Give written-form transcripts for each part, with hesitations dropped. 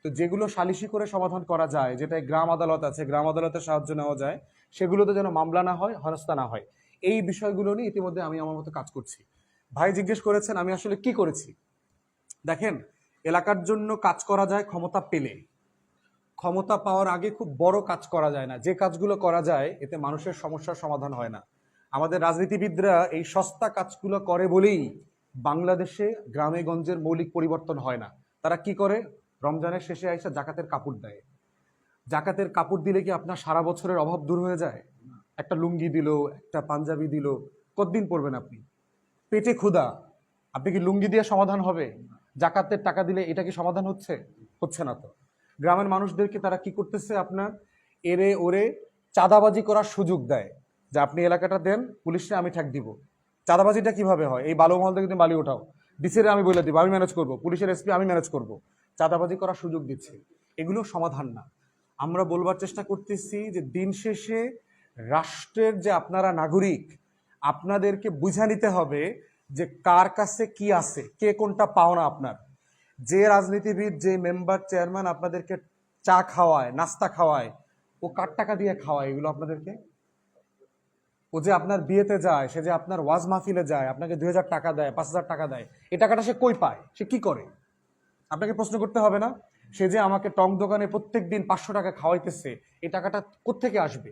তো যেগুলো সালিশি করে সমাধান করা যায়, যেটা গ্রাম আদালত আছে, গ্রাম আদালতের সাহায্য নেওয়া যায়, সেগুলোতে যেন মামলা না হয়, হেনস্থা না হয়। এই বিষয়গুলো নিয়ে ইতিমধ্যে আমি আমার মতো কাজ করছি। ভাই জিজ্ঞেস করেছেন আমি আসলে কি করেছি। দেখেন, এলাকার জন্য কাজ করা যায় ক্ষমতা পেলে। ক্ষমতা পাওয়ার আগে খুব বড় কাজ করা যায় না। যে কাজগুলো করা যায় এতে মানুষের সমস্যার সমাধান হয় না। আমাদের রাজনীতিবিদরা এই সস্তা কাজগুলো করে বলেই বাংলাদেশে গ্রামে গঞ্জের মৌলিক পরিবর্তন হয় না। তারা কি করে? রমজানের শেষে আইসা জাকাতের কাপড় দেয়। জাকাতের কাপড় দিলে কি আপনার সারা বছরের অভাব দূর হয়ে যায়? একটা লুঙ্গি দিল, একটা পাঞ্জাবি দিল, কতদিন পরবেন আপনি? পেটে ক্ষুধা, আপনি কি লুঙ্গি দিয়ে সমাধান হবে? জাকাতের টাকা দিলে এটা কি সমাধান হচ্ছে? হচ্ছে না তো। গ্রামের মানুষদেরকে তারা কি করতেছে? আপনার এরে ওরে চাঁদাবাজি করার সুযোগ দেয়, যে আপনি এলাকাটা দেন, পুলিশে আমি ঠ্যাক দিব। চাঁদাবাজিটা কিভাবে হয়? এই বালু মহল থেকে তুমি বালি ওঠাও, ডিসিরে আমি বলে দিব, আমি ম্যানেজ করব, পুলিশের এসপি আমি ম্যানেজ করব। চাঁদাবাজি করার সুযোগ দিচ্ছে। এগুলো সমাধান না। আমরা বলবার চেষ্টা করতেছি যে দিন শেষে রাষ্ট্রের যে আপনারা নাগরিক, আপনাদেরকে বুঝা নিতে হবে যে কার কাছে কি আছে, কে কোনটা পাওনা আপনার। যে রাজনীতিবিদ, যে মেম্বার, চেয়ারম্যান আপনাদেরকে চা খাওয়ায়, নাস্তা খাওয়ায়, ও কার টাকা দিয়ে খাওয়ায় এগুলো আপনাদেরকে? ও যে আপনার বিয়েতে যায়, সে যে আপনার ওয়াজ মাহফিলে যায়, আপনাকে 2,000 টাকা দেয়, 5,000 টাকা দেয়, এই টাকাটা সে কই পায়? সে কি করে? আপনাকে প্রশ্ন করতে হবে না? সে যে আমাকে টং দোকানে প্রত্যেক দিন 500 টাকা খাওয়াইতেছে, এই টাকাটা কোত্থেকে আসবে?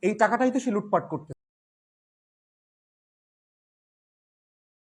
এই টাকাটাই তো সে লুটপাট করতেছে।